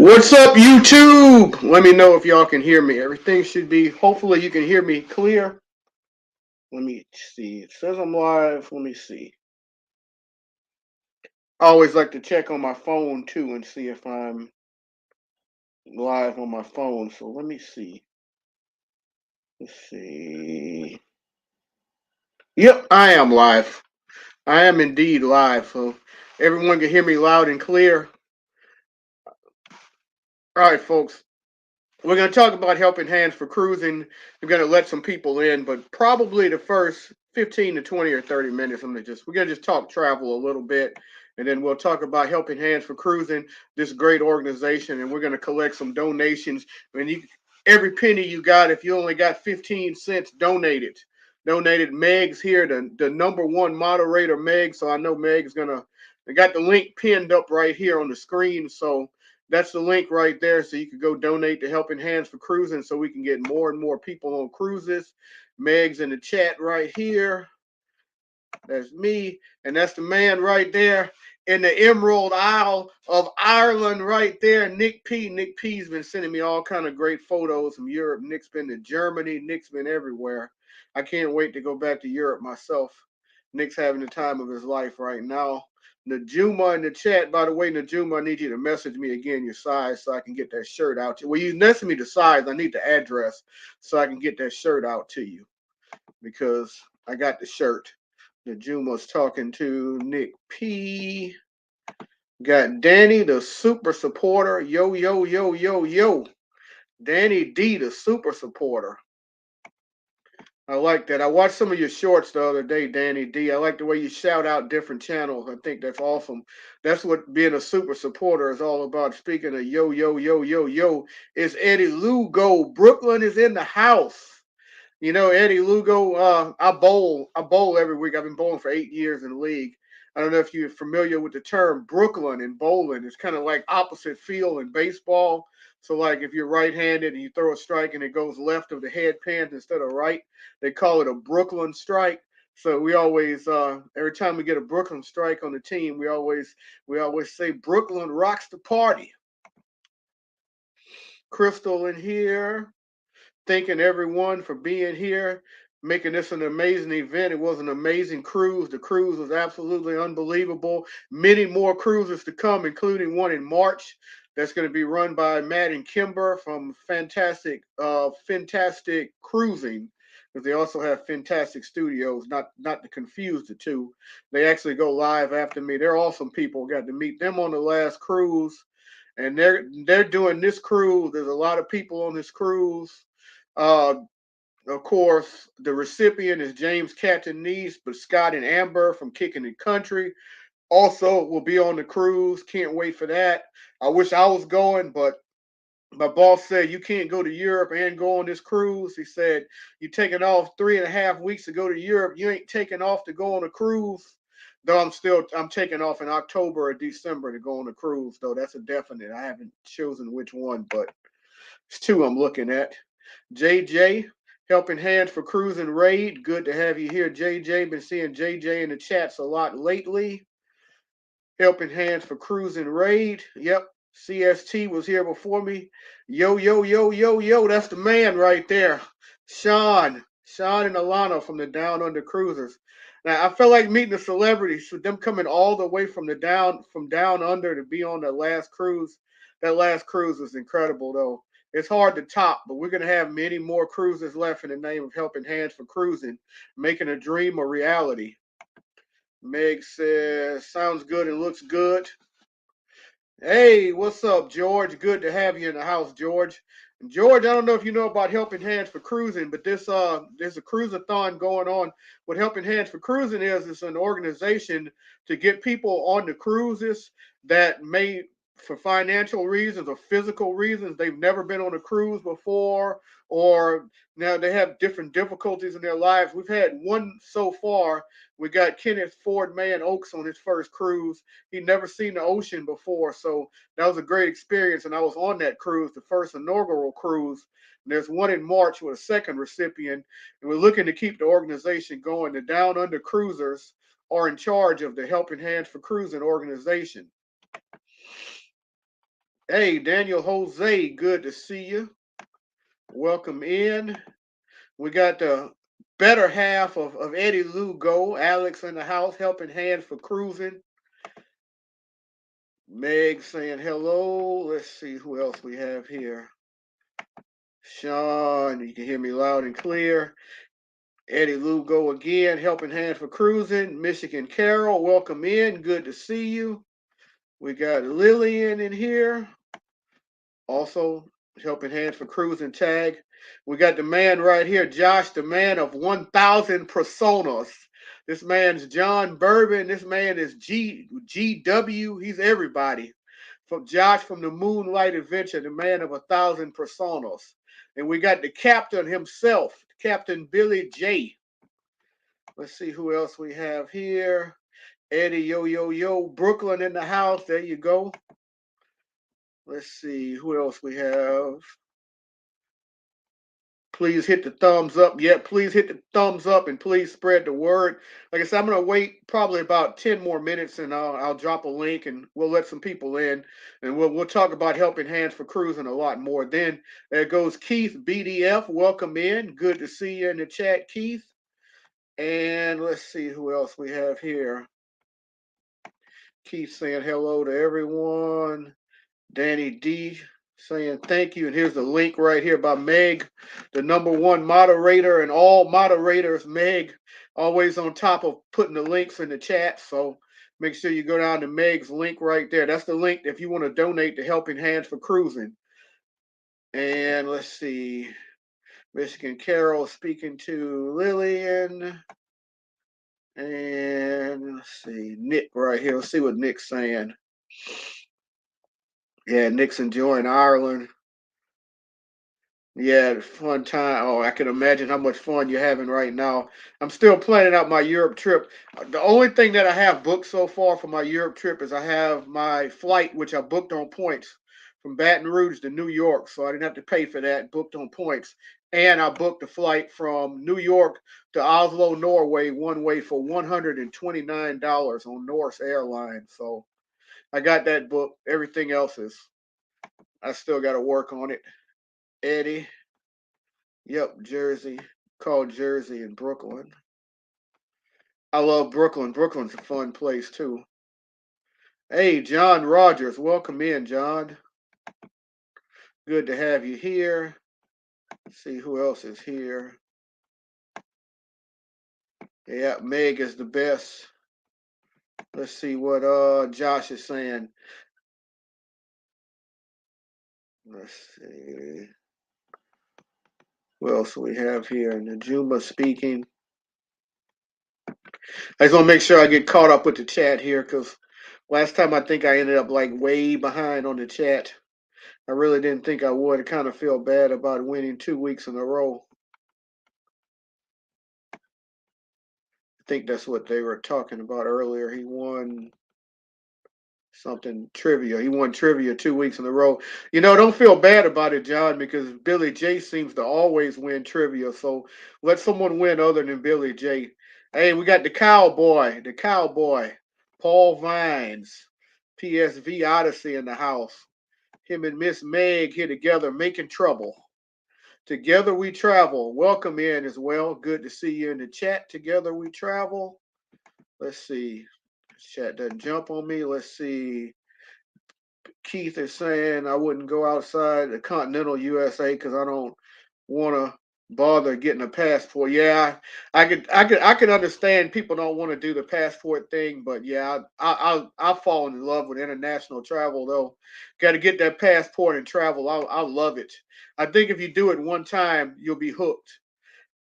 What's up, YouTube? Let me know if y'all can hear me. Everything should be, hopefully, you can hear me clear. Let me see. It says I'm live. Let me see. I always like to check on my phone too and see if I'm live on my phone. So let me see. Let's see. Yep, I am live. I am indeed live. So everyone can hear me loud and clear. All right, folks. We're going to talk about helping hands for cruising. We're going to let some people in, but probably the first 15 to 20 or 30 minutes, we're going to just talk travel a little bit, and then we'll talk about helping hands for cruising, this great organization, and we're going to collect some donations. And every penny you got, if you only got 15 cents, donate it. Donated. Meg's here, the number one moderator, Meg. So I know Meg's going to, I got the link pinned up right here on the screen. So that's the link right there. So you can go donate to Helping Hands for Cruising so we can get more and more people on cruises. Meg's in the chat right here. That's me. And that's the man right there in the Emerald Isle of Ireland right there, Nick P. Nick P's been sending me all kind of great photos from Europe. Nick's been to Germany. Nick's been everywhere. I can't wait to go back to Europe myself. Nick's having the time of his life right now. Najuma in the chat, by the way, Najuma, I need you to message me again your size so I can get that shirt out to you. Well, you message me the size. I need the address so I can get that shirt out to you because I got the shirt. Najuma's talking to Nick P. Got Danny, the super supporter. Yo, yo, yo, yo, yo. Danny D, the super supporter. I like that. I watched some of your shorts the other day, Danny D. I like the way you shout out different channels. I think that's awesome. That's what being a super supporter is all about. Speaking of yo, yo, yo, yo, yo, it's Eddie Lugo. Brooklyn is in the house. You know, Eddie Lugo, I bowl every week. I've been bowling for 8 years in the league. I don't know if you're familiar with the term Brooklyn in bowling. It's kind of like opposite field in baseball. So, like if you're right-handed and you throw a strike and it goes left of the head pin instead of right, they call it a Brooklyn strike. So we always, every time we get a Brooklyn strike on the team, we always say Brooklyn rocks the party. Crystal in here. Thanking everyone for being here, making this an amazing event. It was an amazing cruise. The cruise was absolutely unbelievable. Many more cruises to come, including one in March that's going to be run by Matt and Kimber from Fantastic Cruising. Because they also have Fantastic Studios, not to confuse the two. They actually go live after me. They're awesome people. Got to meet them on the last cruise, and they're doing this cruise. There's a lot of people on this cruise. Uh, of course, the recipient is James Catanese, but Scott and Amber from Kicking It Country also will be on the cruise. Can't wait for that. I wish I was going, but my boss said you can't go to Europe and go on this cruise. He said you're taking off 3.5 weeks to go to Europe. You ain't taking off to go on a cruise. Though I'm taking off in October or December to go on a cruise. Though that's a definite. I haven't chosen which one, but it's two I'm looking at. JJ, helping hands for Cruise and Raid. Good to have you here, JJ. Been seeing JJ in the chats a lot lately. Helping hands for Cruise and Raid. Yep. CST was here before me. Yo, yo, yo, yo, yo. That's the man right there. Sean. Sean and Alana from the Down Under Cruisers. Now I felt like meeting a celebrity. So them coming all the way from down under to be on that last cruise. That last cruise was incredible though. It's hard to top, but we're gonna have many more cruises left in the name of Helping Hands for Cruising, making a dream a reality. Meg says, sounds good and looks good. Hey, what's up, George? Good to have you in the house, George. And George, I don't know if you know about Helping Hands for Cruising, but there's a cruiseathon going on. What Helping Hands for Cruising is, it's an organization to get people on the cruises that may, for financial reasons or physical reasons, they've never been on a cruise before, or now they have different difficulties in their lives. We've had one so far. We got Kenneth Ford Man Oaks on his first cruise. He'd never seen the ocean before, so that was a great experience. And I was on that cruise, the first inaugural cruise. And there's one in March with a second recipient, and we're looking to keep the organization going. The Down Under Cruisers are in charge of the Helping Hands for Cruising organization. Hey, Daniel Jose, good to see you. Welcome in. We got the better half of Eddie Lugo, Alex in the house, helping hand for cruising. Meg saying hello. Let's see who else we have here. Sean, you can hear me loud and clear. Eddie Lugo again, helping hand for cruising. Michigan Carol, welcome in. Good to see you. We got Lillian in here. Also, helping hands for cruising tag. We got the man right here, Josh, the man of 1,000 personas. This man's John Bourbon. This man is GW. He's everybody. From Josh from the Moonlight Adventure, the man of 1,000 personas. And we got the captain himself, Captain Billy J. Let's see who else we have here. Eddie, yo, yo, yo. Brooklyn in the house. There you go. Let's see who else we have. Please hit the thumbs up. Yeah, please hit the thumbs up and please spread the word. Like I said, I'm gonna wait probably about 10 more minutes and I'll drop a link and we'll let some people in and we'll talk about helping hands for cruising a lot more. Then there goes Keith BDF. Welcome in. Good to see you in the chat, Keith. And let's see who else we have here. Keith saying hello to everyone. Danny D saying thank you. And here's the link right here by Meg, the #1 moderator and all moderators. Meg, always on top of putting the links in the chat. So make sure you go down to Meg's link right there. That's the link if you want to donate to Helping Hands for Cruising. And let's see. Michigan Carol speaking to Lillian. And let's see. Nick right here. Let's see what Nick's saying. Yeah, Nick's enjoying Ireland. Yeah, fun time. Oh, I can imagine how much fun you're having right now. I'm still planning out my Europe trip. The only thing that I have booked so far for my Europe trip is I have my flight, which I booked on points from Baton Rouge to New York. So I didn't have to pay for that, booked on points. And I booked a flight from New York to Oslo, Norway, one way for $129 on Norse Airlines. So I got that booked. Everything else is, I still got to work on it. Eddie. Yep, Jersey. Called Jersey in Brooklyn. I love Brooklyn. Brooklyn's a fun place too. Hey, John Rogers, welcome in, John. Good to have you here. Let's see who else is here. Yeah, Meg is the best. Let's see what Josh is saying. Let's see. What else do we have here? Najuma speaking. I just want to make sure I get caught up with the chat here because last time I think I ended up like way behind on the chat. I really didn't think I would. I kind of feel bad about winning 2 weeks in a row. I think that's what they were talking about earlier. He won something trivia. He won trivia 2 weeks in a row. You know, don't feel bad about it, John, because Billy J seems to always win trivia. So let someone win other than Billy J. Hey, we got the cowboy, Paul Vines, PSV Odyssey in the house. Him and Miss Meg here together making trouble. Together we travel. Welcome in as well. Good to see you in the chat. Together we travel. Let's see. Chat doesn't jump on me. Let's see. Keith is saying I wouldn't go outside the continental USA because I don't want to bother getting a passport. Yeah, I could understand people don't want to do the passport thing, but yeah, I'll fall in love with international travel though. Got to get that passport and travel. I love it. I think if you do it one time, you'll be hooked.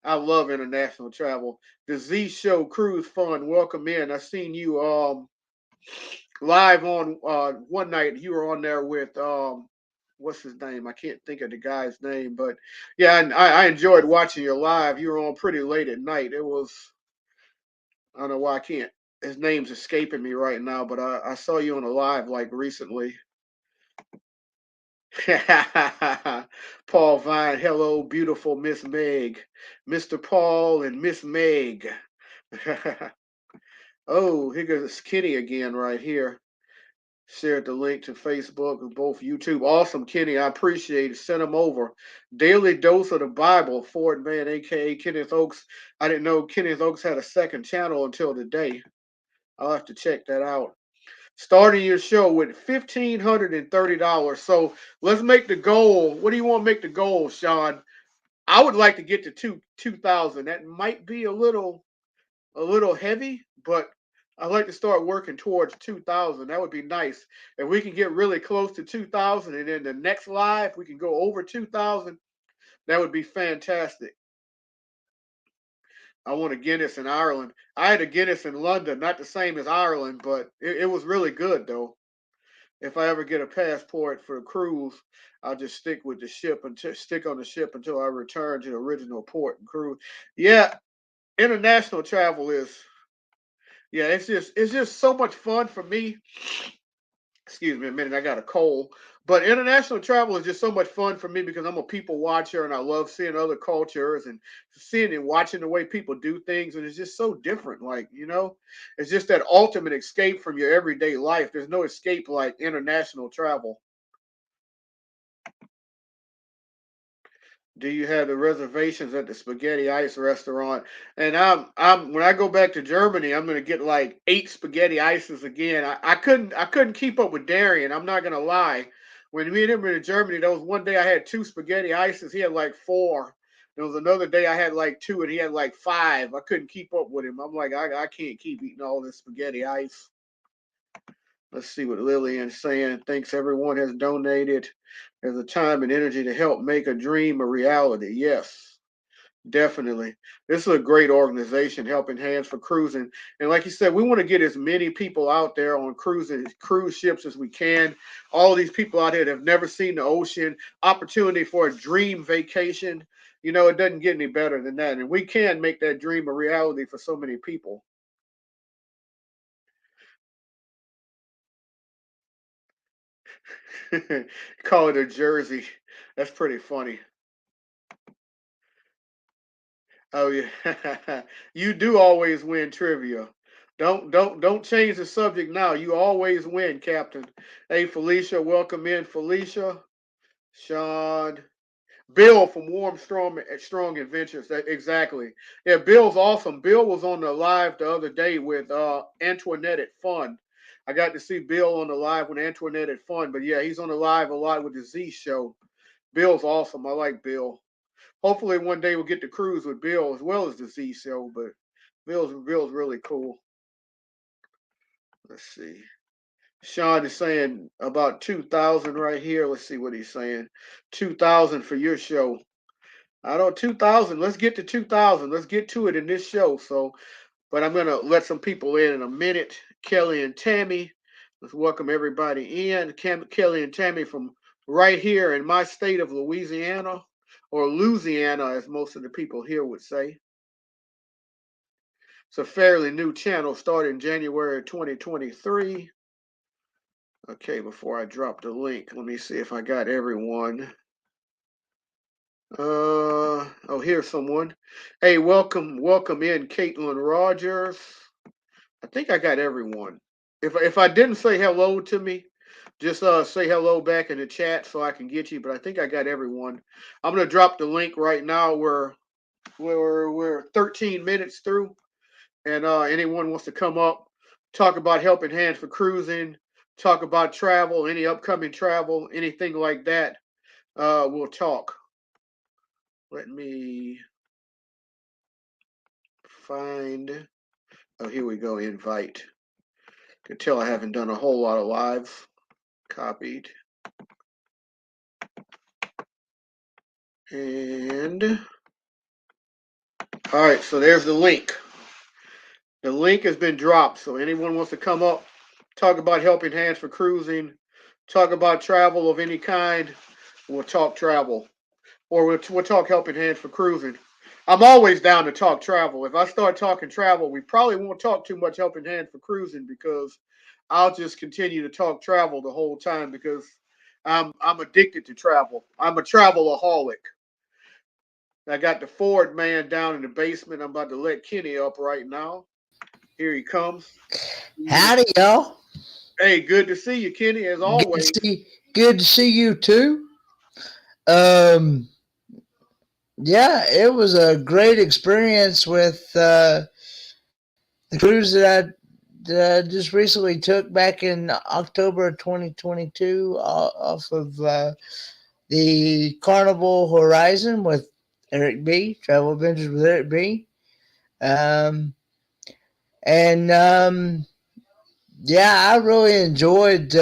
I love international travel. The Z Show Cruise Fun, welcome in. I seen you live on one night. You were on there with what's his name? I can't think of the guy's name, but yeah, and I enjoyed watching your live. You were on pretty late at night. It was, I don't know why I can't. His name's escaping me right now, but I saw you on a live like recently. Paul Vine, hello, beautiful Miss Meg, Mr. Paul and Miss Meg. Oh, here goes Kitty again right here. Shared the link to Facebook and both YouTube. Awesome, Kenny. I appreciate it. Send them over. Daily Dose of the Bible. Ford Man, aka Kenneth Oaks. I didn't know Kenneth Oaks had a second channel until today. I'll have to check that out. Starting your show with $1,530. So let's make the goal. What do you want to make the goal, Sean? I would like to get to 2,000. That might be a little heavy, but I'd like to start working towards 2,000. That would be nice. If we can get really close to 2,000 and then the next live we can go over 2,000, that would be fantastic. I want a Guinness in Ireland. I had a Guinness in London, not the same as Ireland, but it was really good though. If I ever get a passport for a cruise, I'll just stick on the ship until I return to the original port and cruise. Yeah, international travel is yeah, it's just so much fun for me. Excuse me a minute, I got a cold. But international travel is just so much fun for me because I'm a people watcher and I love seeing other cultures and seeing and watching the way people do things. And it's just so different. It's just that ultimate escape from your everyday life. There's no escape like international travel. Do you have the reservations at the Spaghetti Ice restaurant? And I'm when I go back to Germany, I'm gonna get like 8 spaghetti ices again. I couldn't keep up with Darian. I'm not gonna lie. When me and him were in Germany, there was one day I had 2 spaghetti ices. He had like 4. There was another day I had like 2, and he had like 5. I couldn't keep up with him. I'm like, I can't keep eating all this spaghetti ice. Let's see what Lillian's saying. Thinks everyone has donated. There's a time and energy to help make a dream a reality. Yes, definitely. This is a great organization, Helping Hands for Cruising. And like you said, we want to get as many people out there on cruise ships as we can. All of these people out here that have never seen the ocean, opportunity for a dream vacation. It doesn't get any better than that. And we can make that dream a reality for so many people. Call it a jersey. That's pretty funny. Oh yeah, you do always win trivia. Don't change the subject now. You always win, Captain. Hey Felicia, welcome in, Felicia. Sean, Bill from Strong Adventures. Exactly. Yeah, Bill's awesome. Bill was on the live the other day with Antoinette at Fun. I got to see Bill on the live with Antoinette at Fun. But yeah, he's on the live a lot with the Z Show. Bill's awesome. I like Bill. Hopefully one day we'll get to cruise with Bill as well as the Z Show. But Bill's really cool. Let's see. Sean is saying about 2,000 right here. Let's see what he's saying. 2,000 for your show. I don't 2,000. Let's get to 2,000. Let's get to it in this show. So, but I'm gonna let some people in a minute. Kelly and Tammy. Let's welcome everybody in. Kelly and Tammy from right here in my state of Louisiana, or Louisiana, as most of the people here would say. It's a fairly new channel, started in January 2023. Okay, before I drop the link, let me see if I got everyone. Oh, here's someone. Hey, welcome in, Caitlin Rogers. I think I got everyone. If I didn't say hello to me, just say hello back in the chat so I can get you. But I think I got everyone. I'm gonna drop the link right now. We're 13 minutes through, and anyone wants to come up, talk about Helping Hands for Cruising, talk about travel, any upcoming travel, anything like that, we'll talk. Let me find. Oh, here we go. Invite. Can tell I haven't done a whole lot of lives. Copied. And all right, so there's the link. The link has been dropped. So anyone wants to come up, talk about Helping Hands for Cruising, talk about travel of any kind, we'll talk travel. Or we'll talk Helping Hands for Cruising. I'm always down to talk travel. If I start talking travel, we probably won't talk too much Helping Hands for Cruising because I'll just continue to talk travel the whole time because I'm addicted to travel. I'm a travelaholic. I got the Ford man down in the basement. I'm about to let Kenny up right now. Here he comes. Howdy, y'all. Hey, good to see you, Kenny, as Good to always. see, good to see you too. Um, yeah, it was a great experience with the cruise that I just recently took back in October of 2022 off of the Carnival Horizon with Eric B. Travel Adventures with Eric B. Um, and yeah, I really enjoyed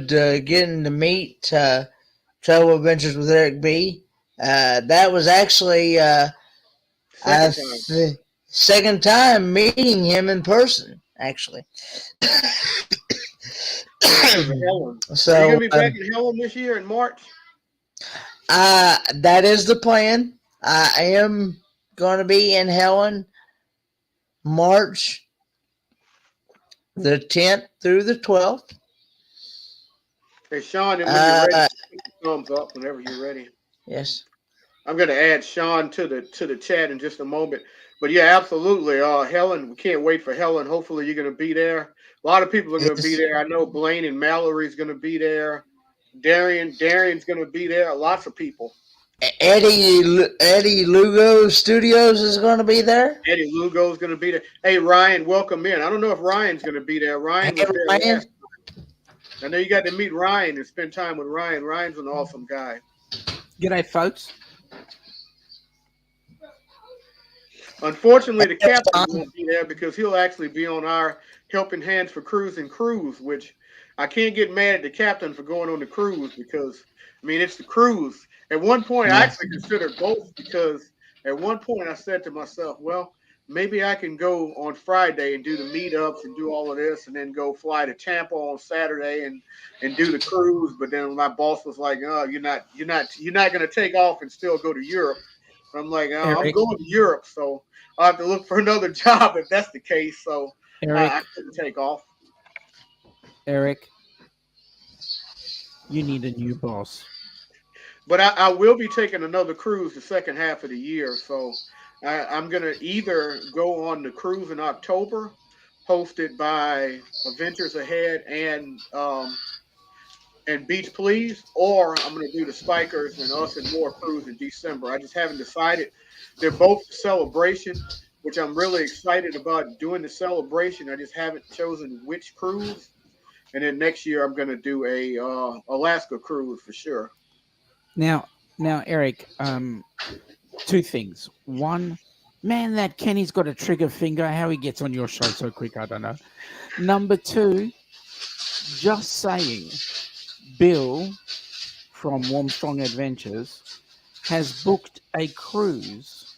getting to meet Travel Adventures with Eric B. That was actually Second I time. second time meeting him in person. Actually, Because of Helen. Are you so going to be back in Helen this year in March? that is the plan. I am going to be in Helen March the 10th through the 12th. Hey, Sean, and when you're ready, Uh, put the thumbs up whenever you're ready. yes. I'm going to add Sean to the chat in just a moment. But yeah, absolutely. Helen, we can't wait for Helen. Hopefully, you're going to be there. A lot of people are going to be Yes. there. I know Blaine and Mallory's going to be there. Darian's going to be there. Lots of people. Eddie Lugo Studios is going to be there. Eddie Lugo's going to be there. Hey, Ryan, welcome in. I don't know if Ryan's going to be there. Hey Ryan was there Ryan. last. I know you got to meet Ryan and spend time with Ryan. Ryan's an awesome guy. G'day, folks. Unfortunately, the Hey captain Tom. won't be there because he'll actually be on our Helping Hands for Cruise and Cruise, which I can't get mad at the captain for going on the cruise because, I mean, it's the cruise. At one point, I Yeah. actually considered both because at one point I said to myself, well, maybe I can go on Friday and do the meetups and do all of this and then go fly to Tampa on Saturday and do the cruise. But then my boss was like, oh, you're not going to take off and still go to Europe. I'm like, oh, I'm Eric, going to Europe, so I'll have to look for another job if that's the case. So I Eric, couldn't take off. Eric, you need a new boss. But I will be taking another cruise the second half of the year. So I'm going to either go on the cruise in October, hosted by Adventures Ahead and Beach Please, or I'm going to do the Spikers and Us and More cruise in December. I just haven't decided. They're both a celebration, which I'm really excited about doing the celebration. I just haven't chosen which cruise. And then next year I'm going to do a Alaska cruise for sure. Now, Eric, two things. One, man, that Kenny's got a trigger finger. How he gets on your show so quick, I don't know. Number two, just saying, Bill from Warmstrong Adventures has booked a cruise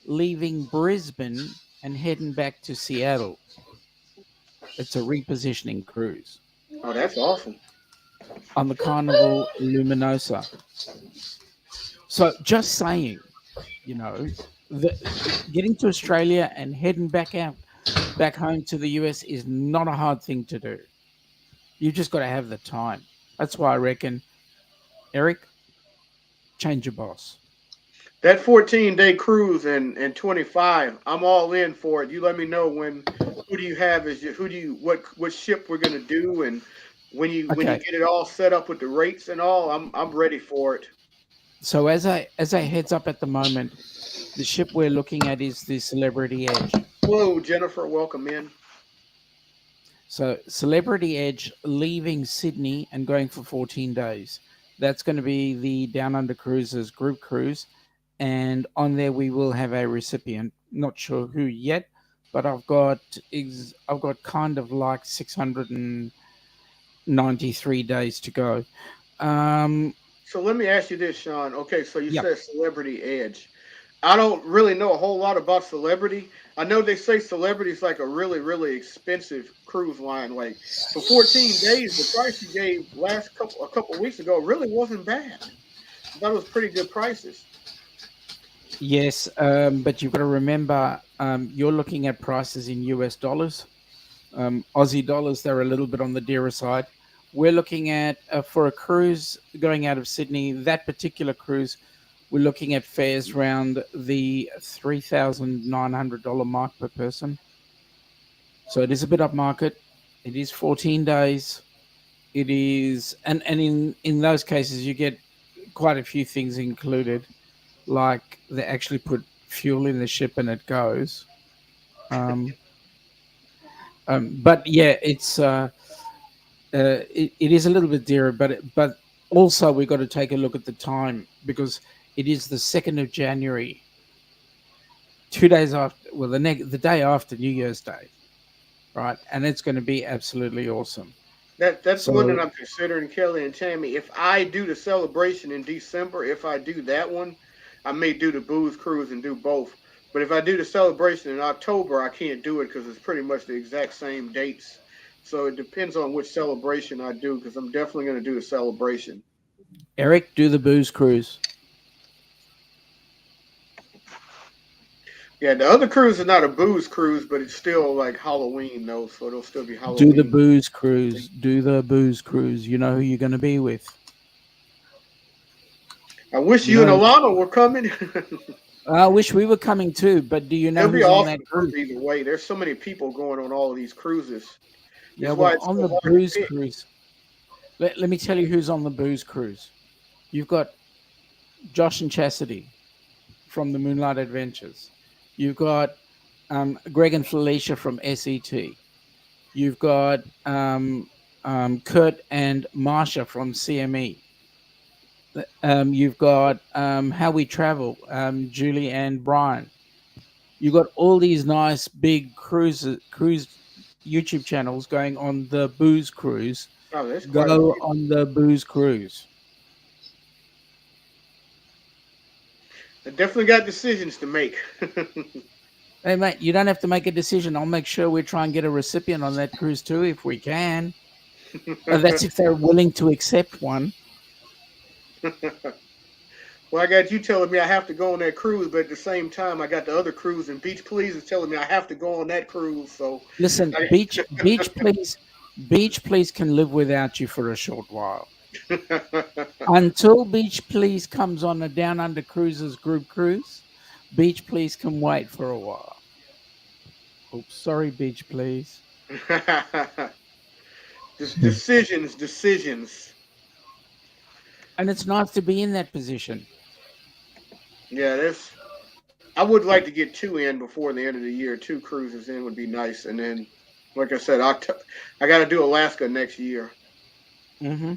leaving Brisbane and heading back to Seattle. It's a repositioning cruise Oh, that's awesome. on the Carnival Luminosa. So just saying, you know, getting to Australia and heading back home to the US is not a hard thing to do. You just got to have the time. That's why I reckon, Eric, change your boss. That 14-day cruise and 25, I'm all in for it. You let me know who do you have as your, who do you what ship we're gonna do and when you Okay. get it all set up with the rates and all, I'm ready for it. So as I heads up at the moment, the ship we're looking at is the Celebrity Edge. Hello, Jennifer. Welcome in. So Celebrity Edge leaving Sydney and going for 14 days. That's going to be the Down Under Cruises group cruise. And on there we will have a recipient. Not sure who yet, but I've got kind of like 693 days to go. Um, So let me ask you this, Sean. Okay, so you yeah, said Celebrity Edge. I don't really know a whole lot about Celebrity. I know they say Celebrity is like a really, really expensive cruise line. Like for 14 days, the price you gave a couple weeks ago really wasn't bad. I thought it was pretty good prices. yes, but you've got to remember you're looking at prices in US dollars. Aussie dollars, they're a little bit on the dearer side. We're looking at, for a cruise going out of Sydney, that particular cruise, we're looking at fares around the $3,900 mark per person. So it is a bit upmarket. It is 14 days. It is, and in those cases you get quite a few things included, like they actually put fuel in the ship and it goes. Um, but yeah, it is a little bit dearer, but also we got to take a look at the time because it is the 2nd of January, 2 days after, well, the day after New Year's Day, right? And it's going to be absolutely awesome. That's the one that So I'm considering, Kelly and Tammy. If I do the celebration in December, if I do that one, I may do the booze cruise and do both. But if I do the celebration in October, I can't do it because it's pretty much the exact same dates. So it depends on which celebration I do because I'm definitely going to do the celebration. Eric, do the booze cruise. Yeah, the other cruise is not a booze cruise, but it's still like Halloween though, so it'll still be Do the Halloween. booze cruise. Do the booze cruise. You know who you're going to be with. I wish You you and know, Alana were coming. I wish we were coming too, but do you know It'll be who's on awesome that cruise cruise? either way. There's so many people going on all of these cruises. Yeah, It's why well, it's on so the hard to booze pick. cruise, let me tell you who's on the booze cruise. You've got Josh and Chastity from the Moonlight Adventures. You've got Greg and Felicia from SET. You've got Kurt and Marsha from CME. You've got How We Travel, Julie and Brian. You've got all these nice big cruise YouTube channels going on the booze cruise. Oh, there's Go quite a few. on the booze cruise. I definitely got decisions to make. Hey mate, you don't have to make a decision. I'll make sure we try and get a recipient on that cruise too if we can. That's if they're willing to accept one. Well, I got you telling me I have to go on that cruise, but at the same time, I got the other cruise, and Beach Please is telling me I have to go on that cruise. So, Listen, I, Beach Please can live without you for a short while. Until Beach Please comes on a Down Under Cruises group cruise, Beach Please can wait for a while. Oops, sorry, Beach Please. decisions, decisions. And it's nice to be in that position. Yeah, this. I would like to get two in before the end of the year. Two cruises in would be nice, and then, like I said, I got to do Alaska next year. Hmm.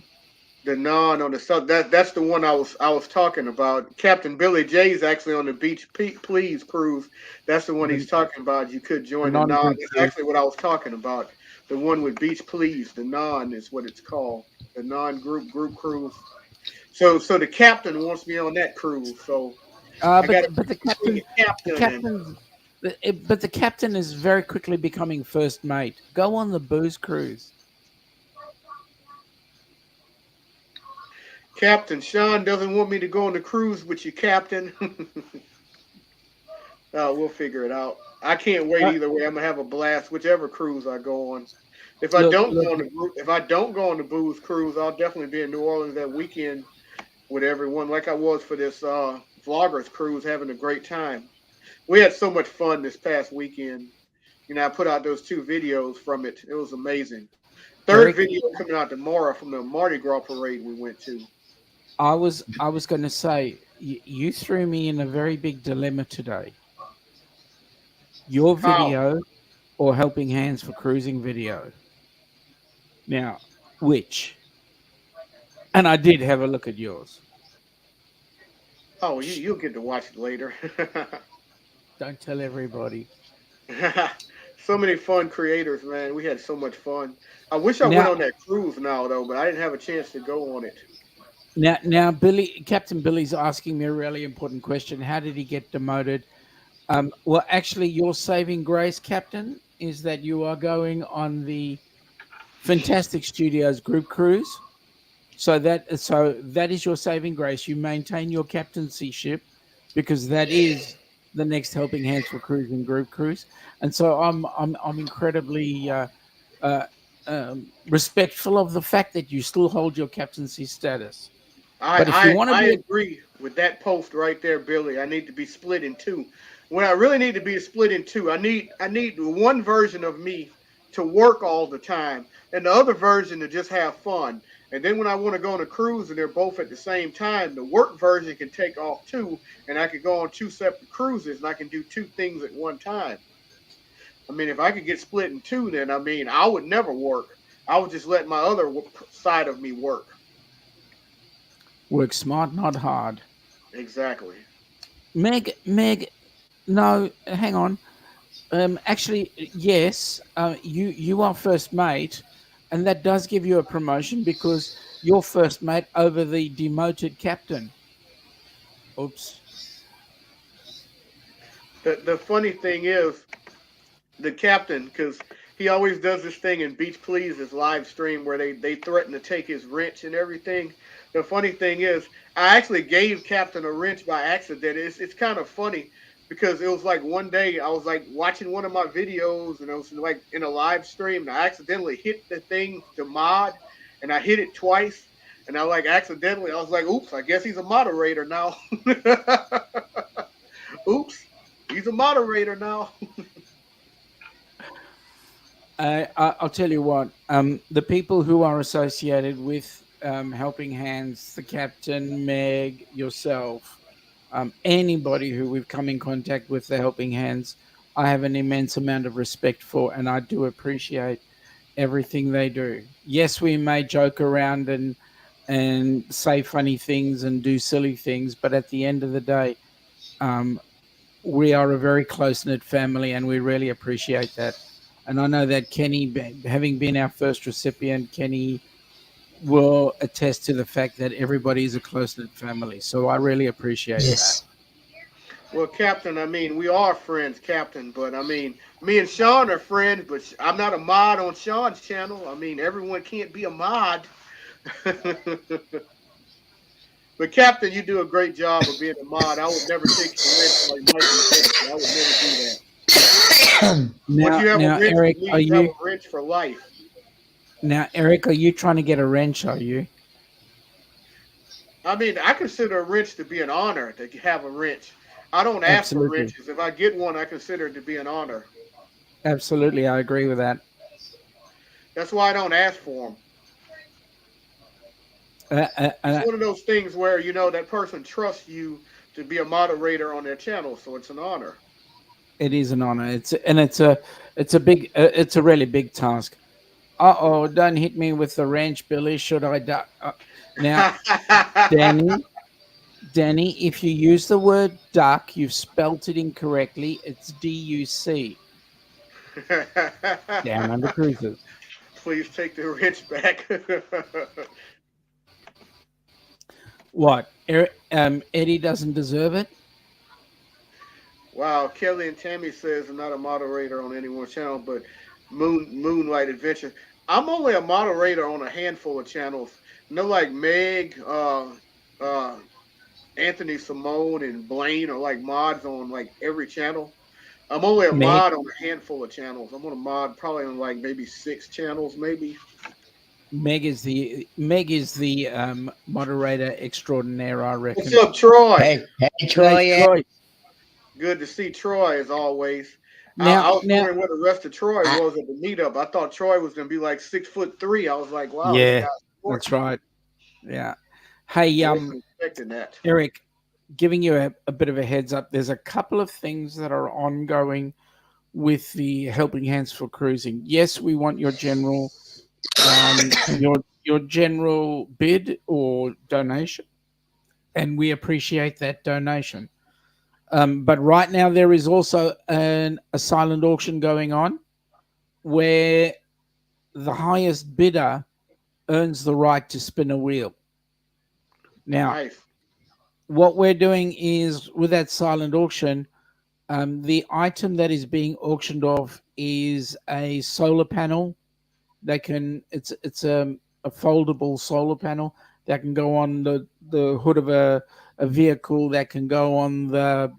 The non on the south. That's the one I was talking about. Captain Billy J's actually on the Beach Please cruise. That's the one The, he's talking about. You could the join the non. non-group That's cruise. actually what I was talking about. The one with Beach Please. The non is what it's called. The non group cruise. So the captain wants me on that cruise. So I got to But between the the captain and captain, but the captain is very quickly becoming first mate. Go on the booze cruise. Captain Sean doesn't want me to go on the cruise with you, Captain. We'll figure it out. I can't wait Uh, either way. I'm gonna have a blast whichever cruise I go on. look, If I don't go on the booze cruise, I'll definitely be in New Orleans that weekend with everyone, like I was for this vloggers cruise, having a great time. We had so much fun this past weekend. I put out those two videos from it. It was amazing. Third Eric, video coming out tomorrow from the Mardi Gras parade we went to. I was going to say you threw me in a very big dilemma today. Your How? video or Helping Hands for Cruising video. Now, which? And I did have a look at yours. Oh, you'll get to watch it later. Don't tell everybody. So many fun creators, man. We had so much fun. I wish I went Now, on that cruise now though, but I didn't have a chance to go on it. now, Captain Billy's asking me a really important question. How did he get demoted? Well, actually, your saving grace, Captain, is that you are going on the Fantastic Studios group cruise. So that is your saving grace. You maintain your captaincy ship because that is the next helping hands for cruising group cruise. And so I'm incredibly uh, respectful of the fact that you still hold your captaincy status. I, But if you I want to I be, agree with that post right there, Billy. I need to be split in two. When I really need to be split in two, I need one version of me to work all the time, and the other version to just have fun. And then when I want to go on a cruise and they're both at the same time, the work version can take off too, and I can go on two separate cruises and I can do two things at one time. I mean, if I could get split in two, then I mean, I would never work. I would just let my other side of me work. Work smart, not hard. Exactly. Meg, no, hang on. Actually, yes, you are first mate, and that does give you a promotion because you're first mate over the demoted captain. Oops. The funny thing is, the captain, because he always does this thing in Beach Please, his live stream where they threaten to take his wrench and everything. The funny thing is, I actually gave Captain a wrench by accident. It's kind of funny because it was like one day I was like watching one of my videos and I was like in a live stream and I accidentally hit the thing to mod and I hit it twice and I like accidentally I was like, oops, I guess he's a moderator now. Oops, he's a moderator now. I'll tell you what. The people who are associated with Helping Hands, the captain, Meg, yourself, anybody who we've come in contact with the Helping Hands, I have an immense amount of respect for, and I do appreciate everything they do. Yes, we may joke around and say funny things and do silly things, but at the end of the day, um, we are a very close knit family, and we really appreciate that. And I know that Kenny, having been our first recipient, Kenny will attest to the fact that everybody is a close knit family. So I really appreciate that. Yes. Well, Captain, I mean, we are friends, Captain, but I mean, me and Sean are friends, but I'm not a mod on Sean's channel. I mean, everyone can't be a mod. But, Captain, you do a great job of being a mod. I would never take your wrench like Michael Jackson. I would never do that. Once you have a Now, wrench with Eric, me, are you have you a wrench for life. trying to get a wrench? Are you? I mean, I consider a wrench to be an honor to have a wrench. I don't ask for Absolutely, wrenches. If I get one, I consider it to be an honor. absolutely, I agree with that. That's why I don't ask for them. Uh, uh, It's uh, one of those things where that person trusts you to be a moderator on their channel, so it's an honor. it is an honor. It's a really big task. Oh, don't hit me with the wrench, Billy. Should I duck? Now, Danny, Danny, if you use the word duck, you've spelt it incorrectly. It's DUC, down under cruises. Please take the wrench back. What? Eddie doesn't deserve it? Wow, Kelly and Tammy says I'm not a moderator on anyone's channel, but Moonlight Adventure. I'm only a moderator on a handful of channels. Like Meg, uh, Anthony Simone, and Blaine are like mods on like every channel. I'm only a Meg, mod on a handful of channels. I'm on a mod probably on like maybe six channels, maybe. Meg is the moderator extraordinaire, I What's reckon. up, Troy? Hey, G'day, Troy. Yeah. Troy. Good to see Troy as always. I Now, was now, wondering where the rest of Troy I, was at the meetup. I thought Troy was gonna be like 6'3". I was like, wow, this yeah, guy's short. that's right. Yeah. Hey, I wasn't expecting that. Eric, giving you a bit of a heads up. There's a couple of things that are ongoing with the Helping Hands for Cruising. Yes, we want your general bid or donation, and we appreciate that donation. But right now there is also a silent auction going on where the highest bidder earns the right to spin a wheel. Now, Nice. what we're doing is with that silent auction, the item that is being auctioned off is a solar panel that can a foldable solar panel that can go on the hood of a vehicle, that can go on the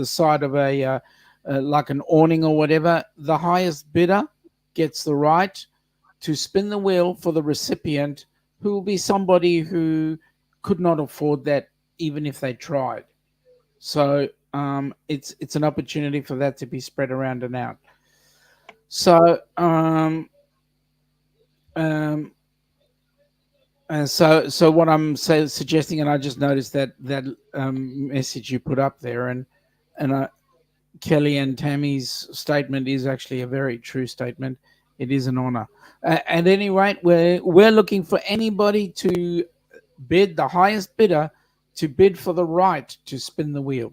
side of like an awning or whatever. The highest bidder gets the right to spin the wheel for the recipient, who will be somebody who could not afford that even if they tried. So it's an opportunity for that to be spread around and out. So, um, so what I'm suggesting, and I just noticed that message you put up there, and Kelly and Tammy's statement is actually a very true statement. It is an honor. At any rate, we're looking for anybody to bid the highest bidder to bid for the right to spin the wheel.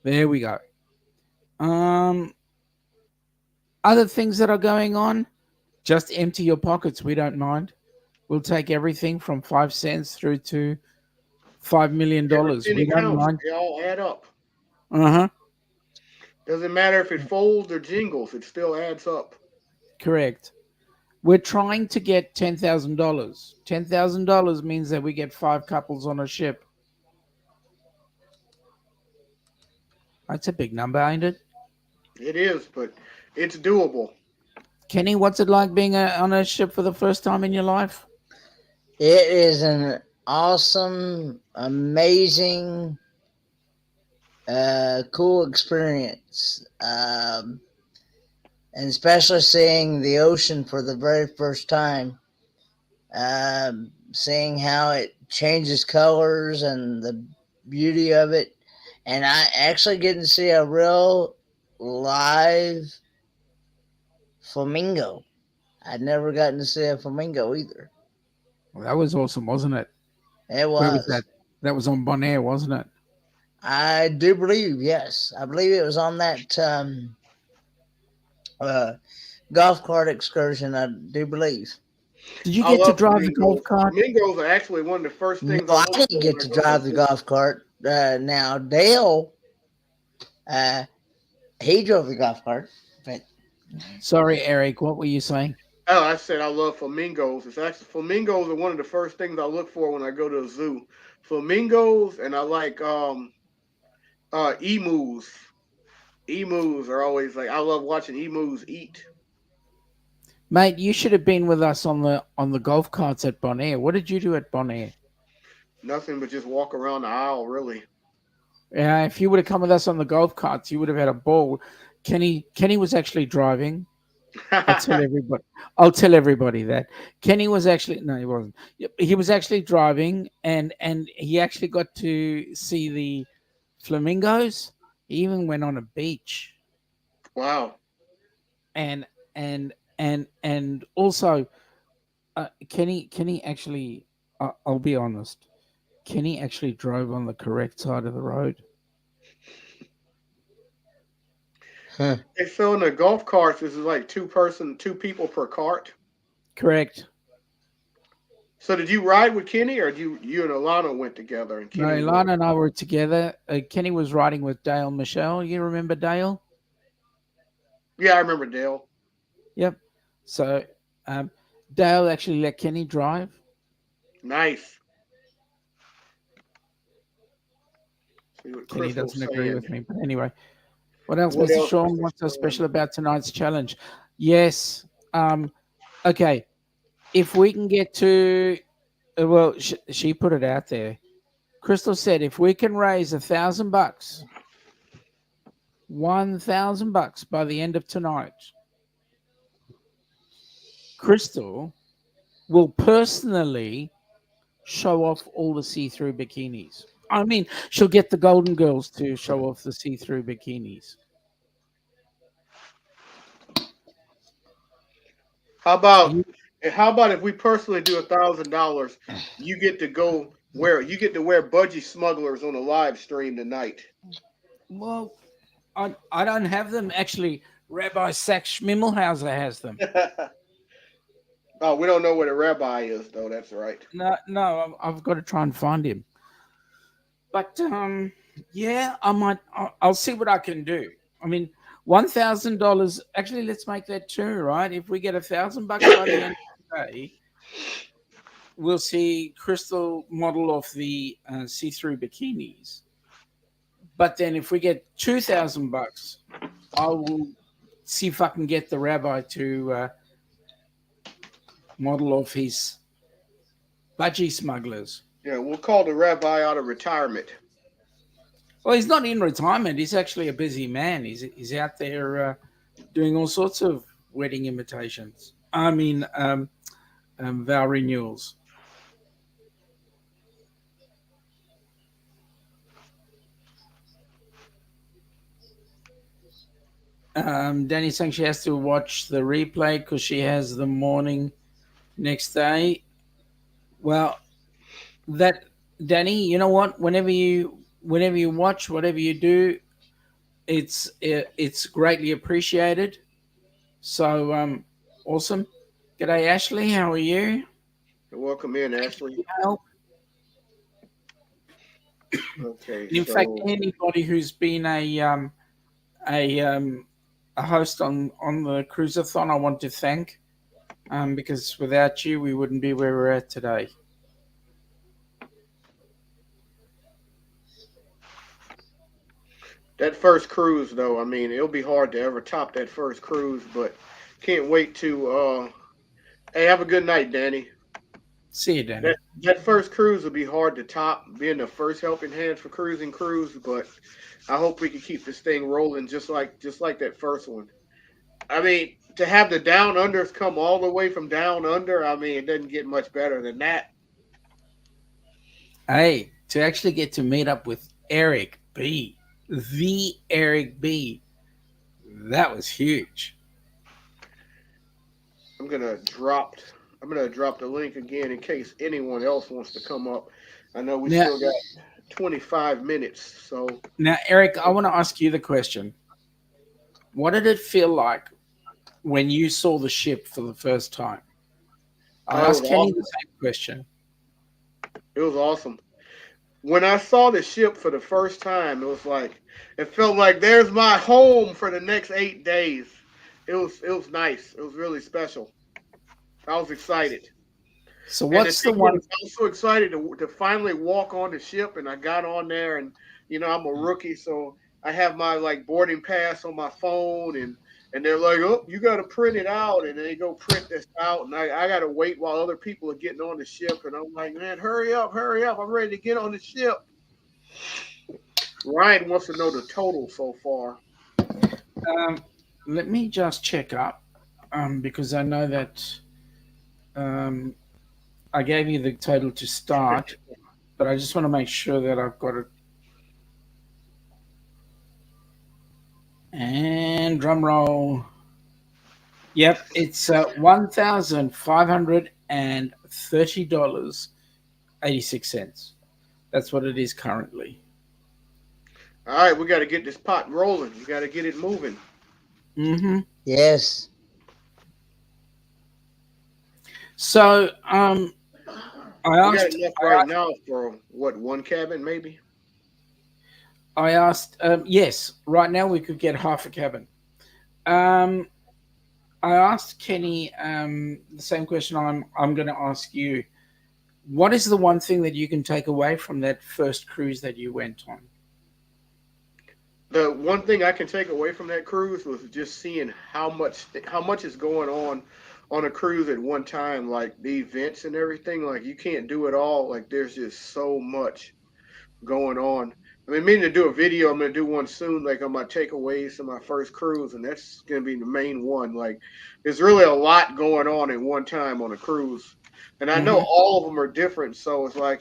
There we go. Um, Other things that are going on, just empty your pockets. We don't mind. We'll take everything from 5 cents through to $5 million. Every penny We don't counts. mind. They all add up. Uh huh. Doesn't matter if it folds or jingles, it still adds up. Correct. We're trying to get $10,000. $10,000 means that we get five couples on a ship. That's a big number, ain't it? It is, but it's doable. Kenny, what's it like being on a ship for the first time in your life? It is an awesome, amazing, cool experience. And especially seeing the ocean for the very first time, seeing how it changes colors and the beauty of it. And I actually get to see a real live flamingo. I'd never gotten to see a flamingo either. Well, that was awesome, wasn't it? It Where was that? was. That was on Bonaire, wasn't it? I do believe, yes. I believe it was on that uh, golf cart excursion. I do believe. Did you I get to love drive the golf flamingos. cart? Flamingos are actually one of the first No, things I I look didn't for when get I to go to drive the the zoo. golf cart. Now Dale, uh, he drove the golf cart, but Sorry, Eric. What were you saying? Oh, I said I love flamingos. It's actually flamingos are one of the first things I look for when I go to a zoo. Flamingos, and I like emus. Emus are always like I love watching emus eat. Mate, you should have been with us on the golf carts at Bonaire. What did you do at Bonaire? Nothing but just walk around the aisle, really. Yeah, if you would have come with us on the golf carts, you would have had a ball. Kenny was actually driving. I'll tell everybody. I'll tell everybody that Kenny was actually no, he wasn't. Yep, he was actually driving, and he actually got to see the flamingos. He even went on a beach, Wow. and and also Kenny actually. I'll be honest. Kenny actually drove on the correct side of the road. huh. They so in the golf carts, this is like two people per cart. Correct. So did you ride with Kenny, or you and Alana went together and No, Kenny was with? Lana and I were together. Kenny was riding with Dale Michelle. You remember Dale? Yeah, I remember Dale. Yep. So um, Dale actually let Kenny drive. Nice. See what Kenny Crystal's doesn't agree saying. with me. But anyway, what else, What Mr. else, Sean? Mr. What's so Sean? special about tonight's challenge? Yes. Um, okay. If we can get to, well, she put it out there. Crystal said, if we can raise $1,000, $1,000 by the end of tonight, Crystal will personally show off all the see-through bikinis. I mean, she'll get the Golden Girls to show off the see-through bikinis. How about You, how about if we personally do $1,000, you get to wear budgie smugglers on a live stream tonight. well, I don't have them actually. Rabbi Sachs Schmimmelhauser has them. Oh, we don't know where the rabbi is though. That's right. No, I've got to try and find him. But yeah, I might. I'll see what I can do. I mean, $1,000. Actually, let's make that two, right? If we get $1,000 by the end of the day, we'll see Crystal model off the see-through bikinis. But then, if we get $2,000, I will see if I can get the rabbi to model off his budgie smugglers. Yeah, we'll call the rabbi out of retirement. Well, he's not in retirement. He's actually a busy man. He's out there doing all sorts of wedding invitations. I mean, vow renewals. Danny's saying she has to watch the replay because she has the morning next day. Well, that Danny, you know what? Whenever you watch, whatever you do, it's greatly appreciated. So awesome. G'day, Ashley. How are you? Welcome in, Ashley. Help. Okay, And in fact, so anybody who's been a um, a host on the Cruiseathon, I want to thank because without you, we wouldn't be where we're at today. that first cruise, though, I mean, it'll be hard to ever top that first cruise, but can't wait to. Hey, have a good night, Danny. See you, That Danny. that first cruise will be hard to top, being the first helping hand for cruising cruise, but I hope we can keep this thing rolling just like that first one. I mean, to have the down unders come all the way from down under, I mean, it doesn't get much better than that. Hey, to actually get to meet up with Eric B, the Eric B, that was huge. I'm gonna drop I'm gonna drop the link again in case anyone else wants to come up. I know we Now, still got 25 minutes, so now, Eric, I want to ask you the question: what did it feel like when you saw the ship for the first time? I it was asked Kenny the awesome. same question. It was awesome. When I saw the ship for the first time, it felt like there's my home for the next 8 days. It was nice. It was really special. I was excited. So, And the what's the thing one? is, I was so excited to finally walk on the ship, and I got on there, and I'm a rookie, so I have my like boarding pass on my phone, and they're like, "Oh, you got to print it out," and they go print this out, and I got to wait while other people are getting on the ship, and I'm like, "Man, hurry up! I'm ready to get on the ship." Ryan wants to know the total so far. Um, Let me just check up because I know that um, I gave you the total to start, but I just want to make sure that I've got it. And drum roll. Yep, it's $1,530.86. That's what it is currently. All right, we got to get this pot rolling. We got to get it moving. Mm-hmm. Yes. So I We got asked, enough I right asked, now for what, one cabin maybe? I asked. Yes, right now we could get half a cabin. Um, I asked Kenny the same question I'm going to ask you. What is the one thing that you can take away from that first cruise that you went on? The one thing I can take away from that cruise was just seeing how much is going on a cruise at one time, like the events and everything. Like you can't do it all. Like there's just so much going on. I mean, meaning to do a video. I'm gonna do one soon, like on my takeaways to my first cruise, and that's gonna be the main one. Like, there's really a lot going on at one time on a cruise, and I know Hmm. all of them are different. So it's like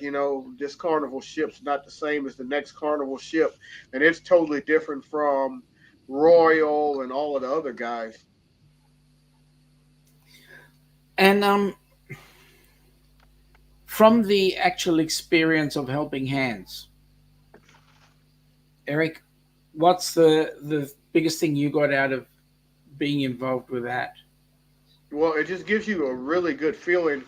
this Carnival ship's not the same as the next Carnival ship, and it's totally different from Royal and all of the other guys. And from the actual experience of helping hands, Eric, what's the biggest thing you got out of being involved with that? Well, it just gives you a really good feeling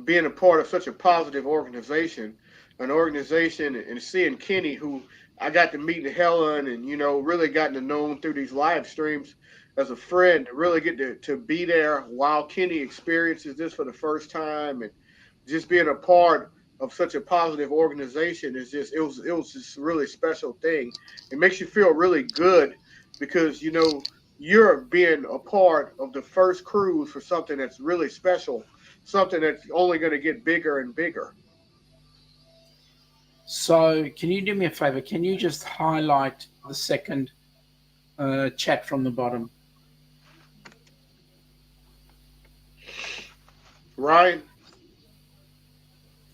being a part of such a positive organization, an organization, and seeing Kenny, who I got to meet in Helen, and really gotten to know him through these live streams as a friend. To really get to be there while Kenny experiences this for the first time, and just being a part of such a positive organization is just it was just a really special thing. It makes you feel really good because you're being a part of the first cruise for something that's really special, something that's only going to get bigger and bigger. So, can you do me a favor? Can you just highlight the second chat from the bottom? Ryan.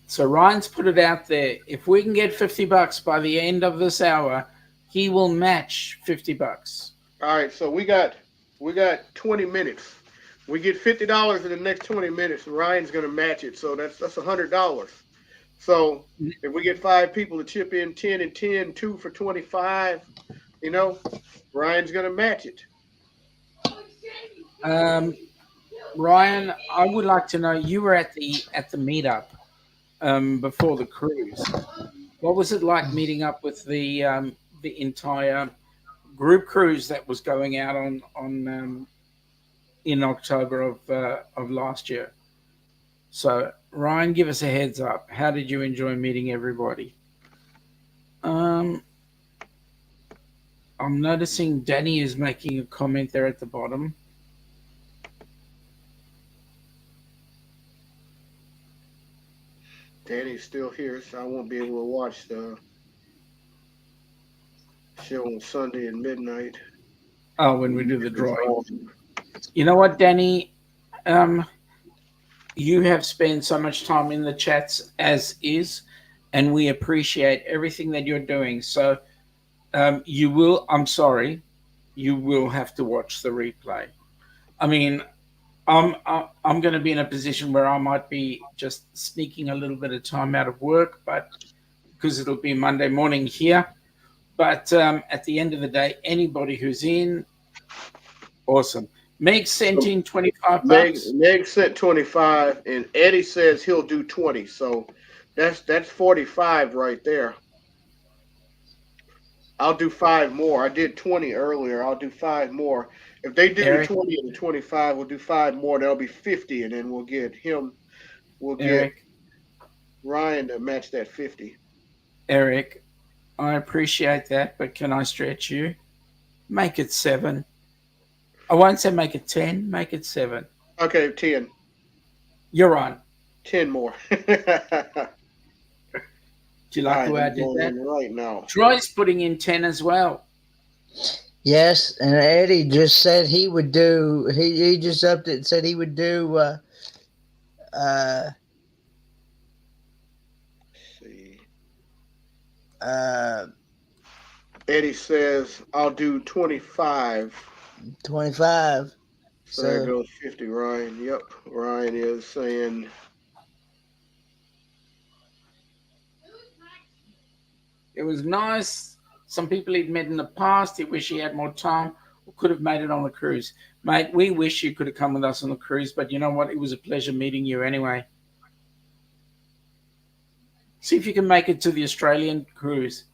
So Ryan's put it out there. If we can get $50 by the end of this hour, he will match $50. All right, so we got 20 minutes. We get $50 in the next 20 minutes. Ryan's gonna match it, so that's $100. So if we get five people to chip in 10 and 10, two for 25, you know, Ryan's gonna match it. Um, Ryan, I would like to know, you were at the meetup before the cruise. What was it like meeting up with the entire group cruise that was going out on in October of last year? So Ryan, give us a heads up. How did you enjoy meeting everybody? Um, I'm noticing Danny is making a comment there at the bottom. Danny's still here, so I won't be able to watch the show on Sunday at midnight. Oh, when we do the drawing. You know what, Danny? Um, you have spent so much time in the chats as is, and we appreciate everything that you're doing. So you will. I'm sorry, you will have to watch the replay. I mean, I'm going to be in a position where I might be just sneaking a little bit of time out of work, but because it'll be Monday morning here. But at the end of the day, anybody who's in, awesome. Meg sent in 25 bucks. Meg sent 25, and Eddie says he'll do 20. So that's 45 right there. I'll do five more. I did 20 earlier. I'll do five more. If they do the Eric, 20 and the 25, we'll do five more. That'll be 50, and then we'll get Eric, Ryan to match that 50. Eric, I appreciate that, but can I stretch you? Make it seven. I won't say make it 10, make it seven. Okay, 10. You're on. 10 more. Do you All like the right, way I I'm did going that? in right now. Troy's putting in 10 as well. Yes, and Eddie just said he would do. He just upped it and said he would do. Uh, Let's see. uh, Eddie says I'll do 25. 25. So there So goes 50, Ryan. Yep. Ryan is saying It was nice. Some people he'd met in the past. He wish he had more time or could have made it on the cruise. Mate, we wish you could have come with us on the cruise, but you know what? It was a pleasure meeting you anyway. See if you can make it to the Australian cruise.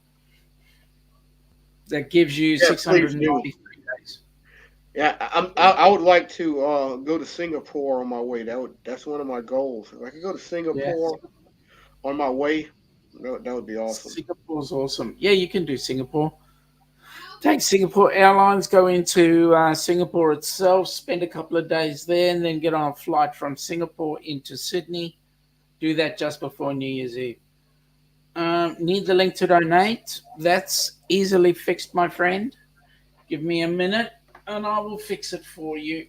That gives you yeah, please do. 693 days. Yeah, I would like to go to Singapore on my way. That's one of my goals. If I could go to Yes. Singapore on my way, that would be awesome. Singapore's awesome. Yeah, you can do Singapore. Take Singapore Airlines, go into Singapore itself, spend a couple of days there, and then get on a flight from Singapore into Sydney. Do that just before New Year's Eve. Need the link to donate? That's easily fixed, my friend. Give me a minute and I will fix it for you.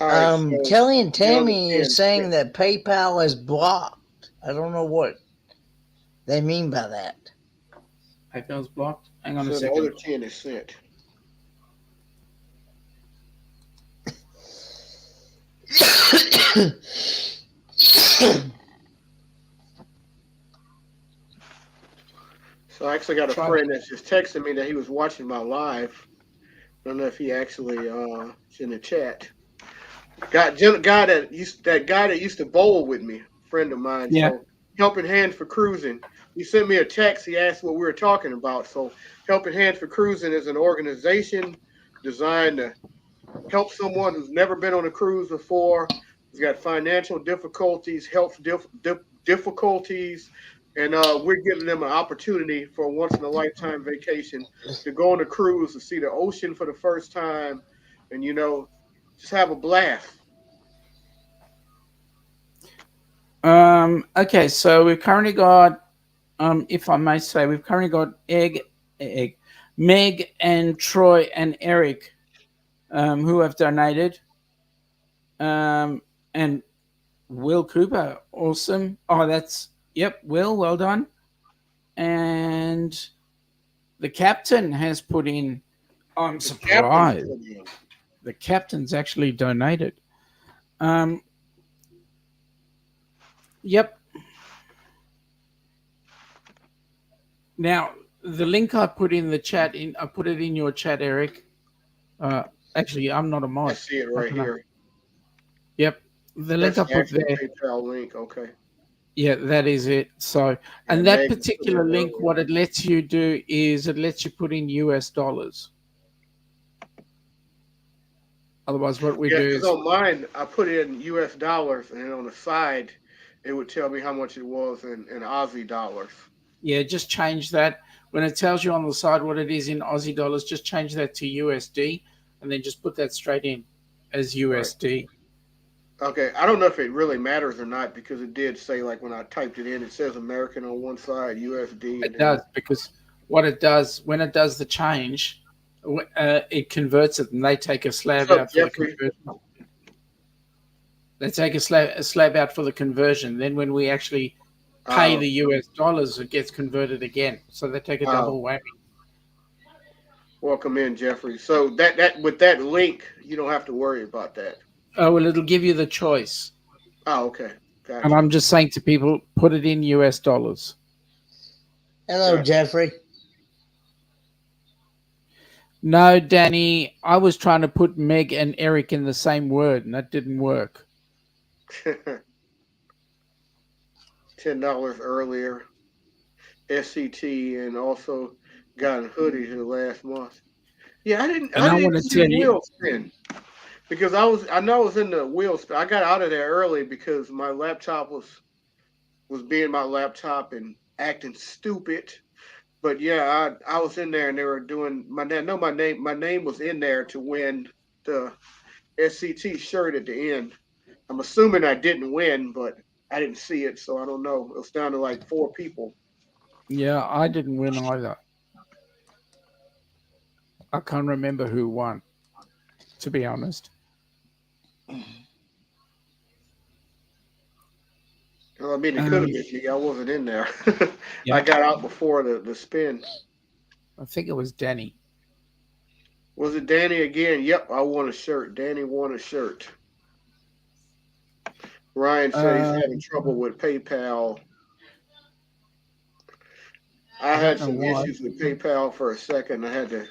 All right, so Kelly and the other Tammy is 10. saying that PayPal is blocked. I don't know what they mean by that. PayPal's blocked. Hang on a So the other second. 10 is sent. So I actually got a Try friend that's just texting me that he was watching my live. I don't know if he actually is in the chat. Guy that used to bowl with me, friend of mine. Yeah. So Helping Hands for Cruising. He sent me a text. He asked what we were talking about. So Helping Hands for Cruising is an organization designed to help someone who's never been on a cruise before, who's got financial difficulties, difficulties, and we're giving them an opportunity for a once in a lifetime vacation to go on a cruise to see the ocean for the first time, and just have a blast. Okay, so we've currently got, if I may say, we've currently got egg, Meg and Troy and Eric, who have donated, and Will Cooper, awesome. Oh, that's yep, Will, well done. And the captain has put in. I'm The captain's surprised. put in. The captain's actually donated. Um, yep. Now the link I put in the chat. I put it in your chat, Eric. Uh, Actually, I'm not a I mod. see it I right don't know. here. Yep. The link That's I the put actual there. PayPal link. Okay. Yeah, that is it. So, Yeah, and that Megan put particular in link, earlier. what it lets you do is it lets you put in US dollars. Otherwise, what we Yeah, do because is, on mine, I put in US dollars, and then on the side, it would tell me how much it was in Aussie dollars. yeah, just change that. When it tells you on the side what it is in Aussie dollars, just change that to USD and then just put that straight in as Right. USD. Okay. I don't know if it really matters or not because it did say, like, when I typed it in, it says American on one side, USD, It and then does because what it does when it does the change, it converts it and they take a what's slab up, out for the Jeffrey? conversion. They take a slab out for the conversion. Then when we actually pay Uh, the US dollars, it gets converted again. So they take a uh, double whammy. welcome in, Jeffrey. So that with that link, you don't have to worry about that. Oh, well, it'll give you the choice. Oh, okay. And Gotcha. I'm just saying to people, put it in US dollars. Hello, Gotcha. Jeffrey. No, Danny, I was trying to put Meg and Eric in the same word, and that didn't work. $10 earlier. SCT and also gotten hoodies in the last month. Yeah, And I I didn't want to see the tell you, wheel spin because I know I was in the wheel spin. I got out of there early because my laptop was being my laptop and acting stupid. But yeah, I was in there and they were doing my name. No, my name was in there to win the SCT shirt at the end. I'm assuming I didn't win, but I didn't see it, so I don't know. It was down to like four people. yeah, I didn't win either. I can't remember who won, to be honest. Well, I mean, it could have Um, been me. I wasn't in there. I yeah, got out before the spin. I think it was Danny. Was it Danny again? Yep, I won a shirt. Danny won a shirt. Ryan said he's Uh, having trouble with PayPal. I I don't had know some why. issues with PayPal for a second. I had to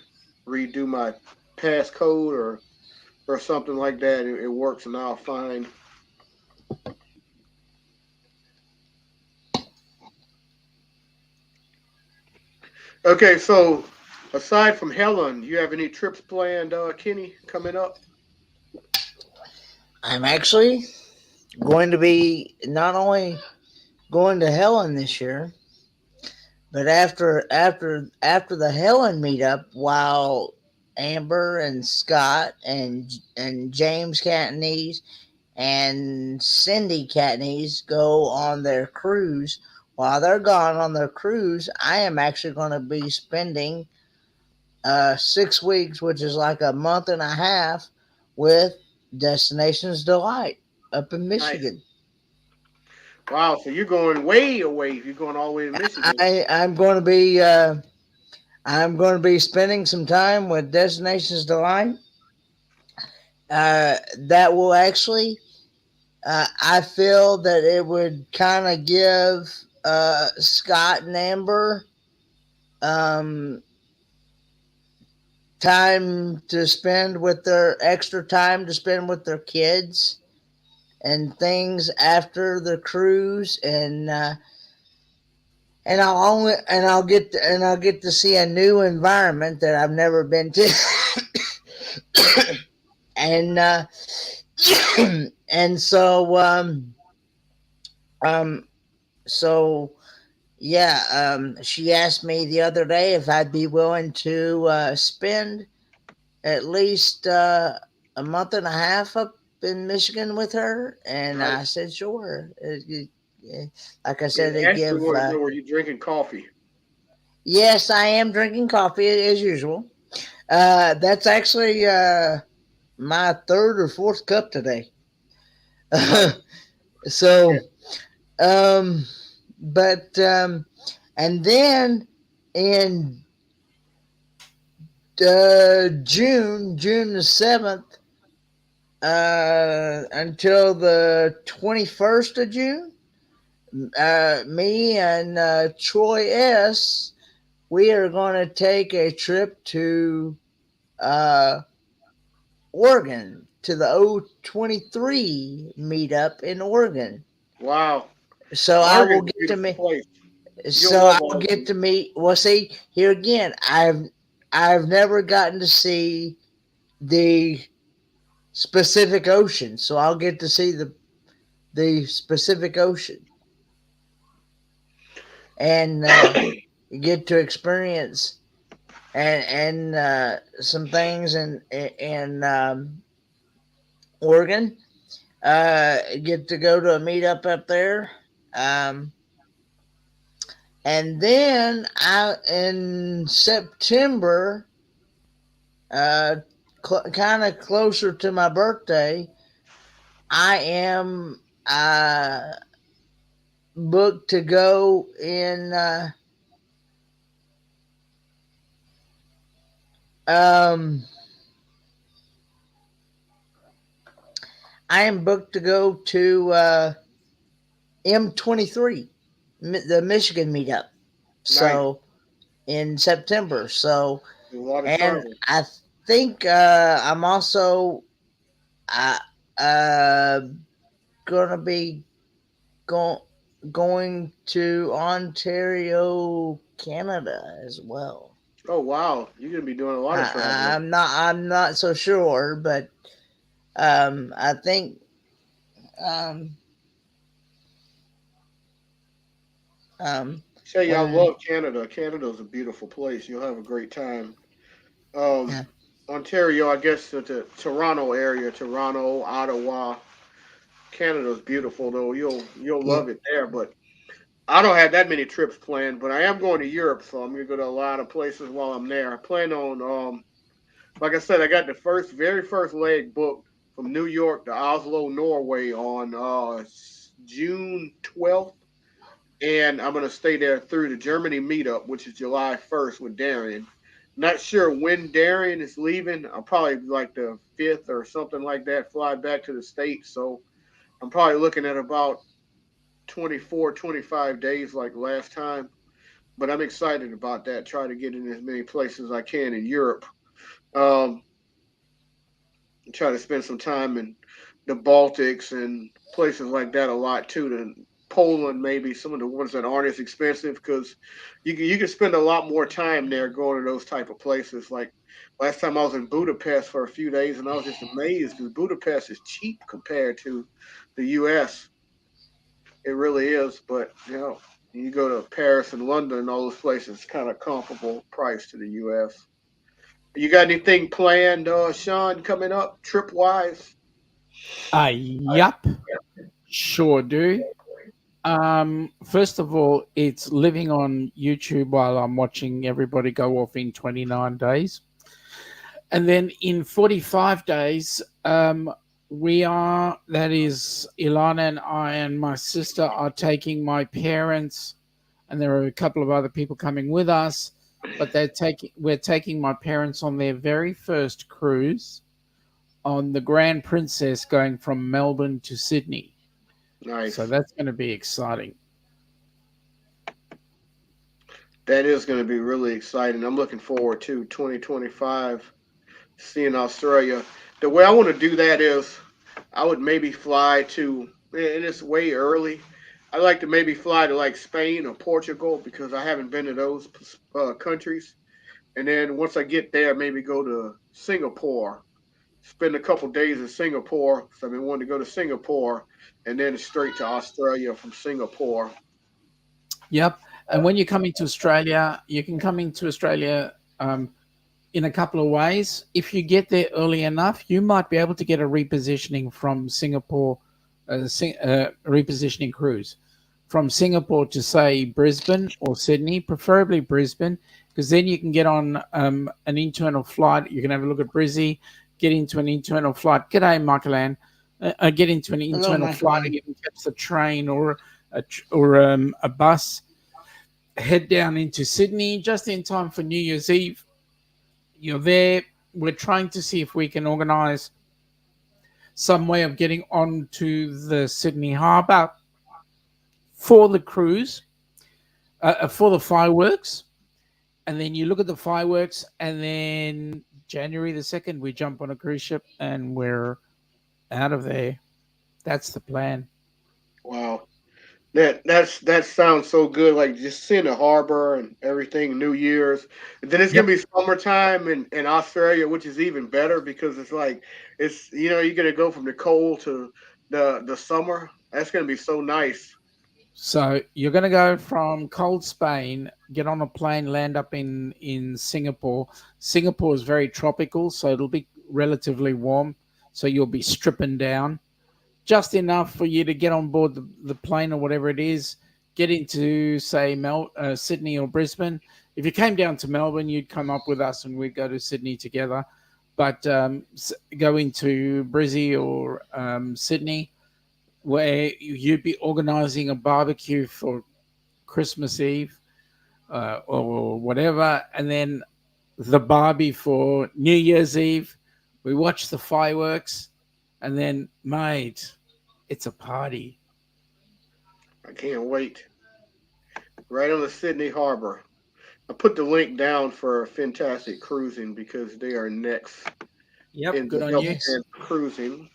redo my passcode or something like that. It works now fine. Okay, so aside from Helen, do you have any trips planned, Kenny, coming up? I'm actually going to be not only going to Helen this year, but after the Helen meetup, while Amber and Scott and James Catnese and Cindy Catnese go on their cruise, while they're gone on their cruise, I am actually going to be spending 6 weeks, which is like a month and a half, with Destinations Delight up in Nice. Michigan. Wow, so you're going way away. You're going all the way to Michigan. I'm going to be I'm going to be spending some time with Destinations Delight. That will actually, I feel that it would kind of give Scott and Amber um, time to spend with their extra time to spend with their kids and things after the cruise, and I'll get to see a new environment that I've never been to. And and um so yeah, she asked me the other day if I'd be willing to spend at least a month and a half up in Michigan with her, and I Nice. said sure. Like I And said, they Ashley give wants to know where you drinking coffee. Yes, I am drinking coffee as usual. That's actually my third or fourth cup today. Nice. So, Yeah. um, but and then in June the 7th, until the 21st of June, me and Troy S, we are going to take a trip to uh, Oregon to the O23 meetup in Oregon. Wow. So I will Oregon's a get to beautiful meet. place. You'll So love I'll get Oregon. to meet. Well, see here again. I've never gotten to see the Pacific Ocean, so I'll get to see the Pacific Ocean and get to experience and some things in Oregon. Get to go to a meetup up there. Um, and then I in September, kind of closer to my birthday, I am booked to go in. Um, I am booked to go to M23, the Michigan meetup. Nice. So in September. So A lot of and travel. I think I'm also uh, uh, gonna be go- going to Ontario, Canada as well. Oh wow, you're gonna be doing a lot of traveling. I'm not so sure, but I think um, Say y'all when love Canada. Canada's a beautiful place. You'll have a great time. Um, yeah, Ontario, I guess the Toronto area, Toronto, Ottawa. Canada's beautiful though. You'll yeah, love it there. But I don't have that many trips planned. But I am going to Europe, so I'm gonna go to a lot of places while I'm there. I plan on like I said, I got the very first leg booked from New York to Oslo, Norway on June 12th. And I'm gonna stay there through the Germany meetup, which is July 1st with Darian. Not sure when Darian is leaving. I'll probably like the 5th or something like that. Fly back to the states, so I'm probably looking at about 24, 25 days like last time. But I'm excited about that. Try to get in as many places as I can in Europe. Um, Try to spend some time in the Baltics and places like that a lot too. To Poland, maybe some of the ones that aren't as expensive because you can spend a lot more time there going to those type of places. Like last time I was in Budapest for a few days, and I was just amazed because Budapest is cheap compared to the U.S. It really is, but you go to Paris and London and all those places, kind of comparable price to the U.S. You got anything planned, Sean, coming up trip wise? Yup, sure do. First of all, it's living on YouTube while I'm watching everybody go off in 29 days. And then in 45 days, that is, Ilana and I and my sister are taking my parents, and there are a couple of other people coming with us, but we're taking my parents on their very first cruise on the Grand Princess going from Melbourne to Sydney. So Nice. that's going to be exciting. That is going to be really exciting. I'm looking forward to 2025, seeing Australia. The way I want to do that is I would maybe fly to, and it's way early. I'd like to maybe fly to like Spain or Portugal because I haven't been to those countries. And then once I get there, maybe go to Singapore, spend a couple days in Singapore. So I've been wanting to go to Singapore and then straight to Australia from Singapore. Yep. And when you're coming to Australia, you can come into Australia in a couple of ways. If you get there early enough, you might be able to get a repositioning from Singapore, repositioning cruise from Singapore to say Brisbane or Sydney, preferably Brisbane, because then you can get on an internal flight. You can have a look at Brizzy, get into an internal flight. G'day, Michael Ann. Get into an Hello, internal flight, or Michael. you can catch the train or a bus. Head down into Sydney just in time for New Year's Eve. You're there. We're trying to see if we can organise some way of getting onto the Sydney Harbour for the cruise, for the fireworks, and then you look at the fireworks, and then January the 2nd, we jump on a cruise ship and we're out of there. That's the plan. Wow. That sounds so good. Like just seeing the harbor and everything, New Year's. And then it's gonna Yep. be summertime in Australia, which is even better because it's like it's you're gonna go from the cold to the summer. That's gonna be so nice. So you're going to go from cold Spain, get on a plane, land up in Singapore. Singapore is very tropical, so it'll be relatively warm. So you'll be stripping down just enough for you to get on board the plane or whatever it is, get into, say, Sydney or Brisbane. If you came down to Melbourne, you'd come up with us and we'd go to Sydney together. But go into Brizzy or Sydney, where you'd be organising a barbecue for Christmas Eve or whatever, and then the barbie for New Year's Eve. We watch the fireworks, and then, mate, it's a party. I can't wait. Right on the Sydney Harbor. I put the link down for Fantastic Cruising because they are next Yep, in good the on help you. and cruising.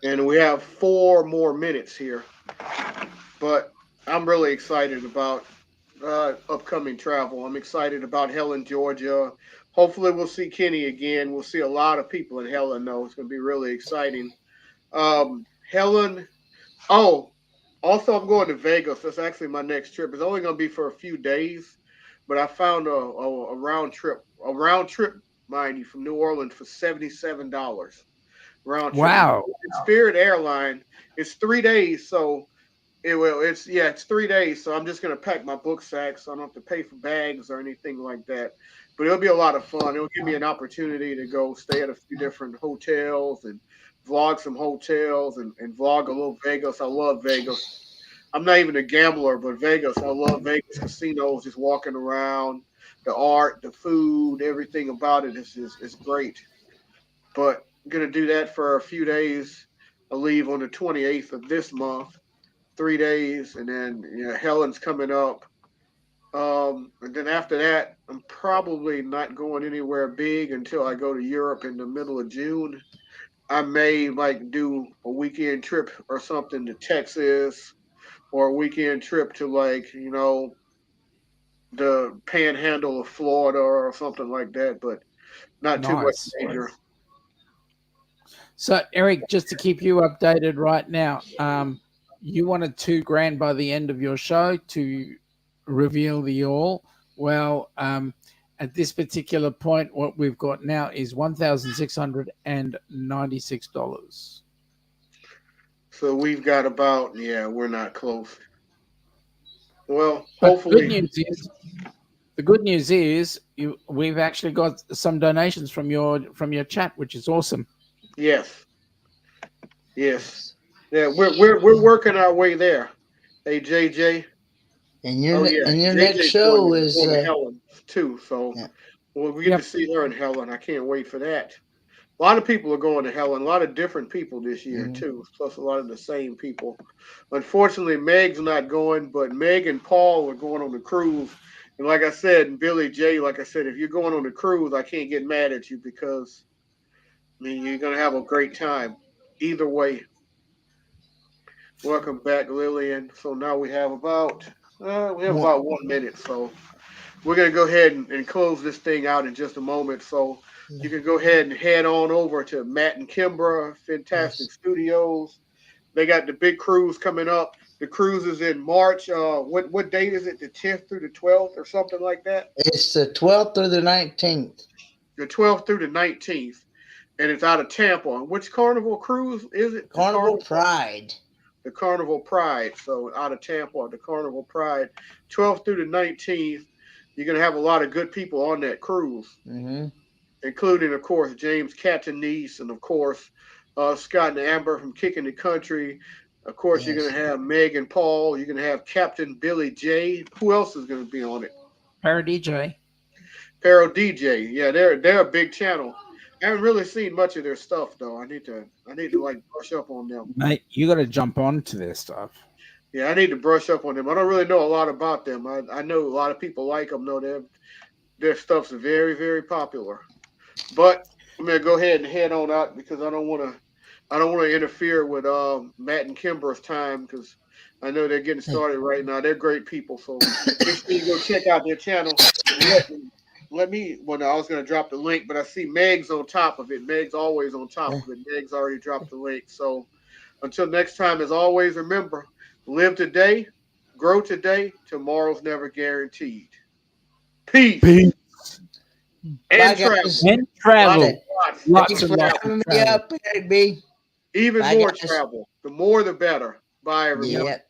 And we have 4 more minutes here. But I'm really excited about upcoming travel. I'm excited about Helen, Georgia. Hopefully, we'll see Kenny again. We'll see a lot of people in Helen, though. It's going to be really exciting. Helen. Oh, also, I'm going to Vegas. That's actually my next trip. It's only going to be for a few days, but I found a round trip, mind you, from New Orleans for $77 round trip. Wow. It's Spirit Airline. It's 3 days, so it's 3 days, so I'm just gonna pack my book sack, so I don't have to pay for bags or anything like that. But it'll be a lot of fun. It'll give me an opportunity to go stay at a few different hotels and vlog some hotels and vlog a little Vegas. I love Vegas. I'm not even a gambler, but Vegas, I love Vegas casinos. Just walking around, the art, the food, everything about it is great. But I'm gonna do that for a few days. I leave on the 28th of this month, 3 days, and then Helen's coming up. And then after that, I'm probably not going anywhere big until I go to Europe in the middle of June. I may like do a weekend trip or something to Texas or a weekend trip to like the Panhandle of Florida or something like that, but not too much Nice. major. So, Eric, just to keep you updated right now, you wanted 2 grand by the end of your show to reveal the all. Well, at this particular point, what we've got now is $1,696. So we've got about we're not close. Well, But hopefully, the good news is we've actually got some donations from your chat, which is awesome. yes, yes, yeah. We're working our way there. Hey JJ. Oh yeah, And your next JJ's going show to is going to Helen too. So yeah. we get to Yep. see her in Helen. I can't wait for that. A lot of people are going to Helen. A lot of different people this year Mhm. too. Plus a lot of the same people. Unfortunately, Meg's not going, but Meg and Paul are going on the cruise. And like I said, and Billy J, like I said, if you're going on the cruise, I can't get mad at you because I mean you're gonna have a great time. Either way. Welcome back, Lillian. So now we have Well, about 1 minute. So we're gonna go ahead and close this thing out in just a moment. So you can go ahead and head on over to Matt and Kimbra Fantastic yes. Studios. They got the big cruise coming up. The cruise is in March. What date is it? The 10th through the 12th or something like that. It's the 12th through the 19th. The 12th through the 19th, and it's out of Tampa. Which Carnival cruise is it? It's Carnival Carnival. Pride. the Carnival Pride. So out of Tampa, the Carnival Pride, 12th through the 19th. You're gonna have a lot of good people on that cruise, Mm-hmm. including, of course, James Catanese, and of course, Scott and Amber from Kicking the Country. Of course, you're Yes. gonna have Meg and Paul. You're gonna have Captain Billy J. Who else is gonna be on it? Para DJ. Pero DJ. Yeah, they're a big channel. I haven't really seen much of their stuff though. I need to like brush up on them. Mate, you got to jump on to their stuff. Yeah, I need to brush up on them. I don't really know a lot about them. I know a lot of people like them. Know their stuff's very very popular. But I'm gonna go ahead and head on out because I don't want to interfere with Matt and Kimber's time because I know they're getting started right now. They're great people, so make sure you go check out their channel. And let me. Well, no, I was gonna drop the link, but I see Meg's on top of it. Meg's always on top of it. Meg's already dropped the link. So until next time, as always, remember: live today, grow today. Tomorrow's never guaranteed. Peace Peace. and Bye, travel. guys. And travel. Lots. Lots Thanks and for lots having of me travel. up, Eric B. Even Bye, more guys. travel. The more, the better. Bye, everyone. Yep.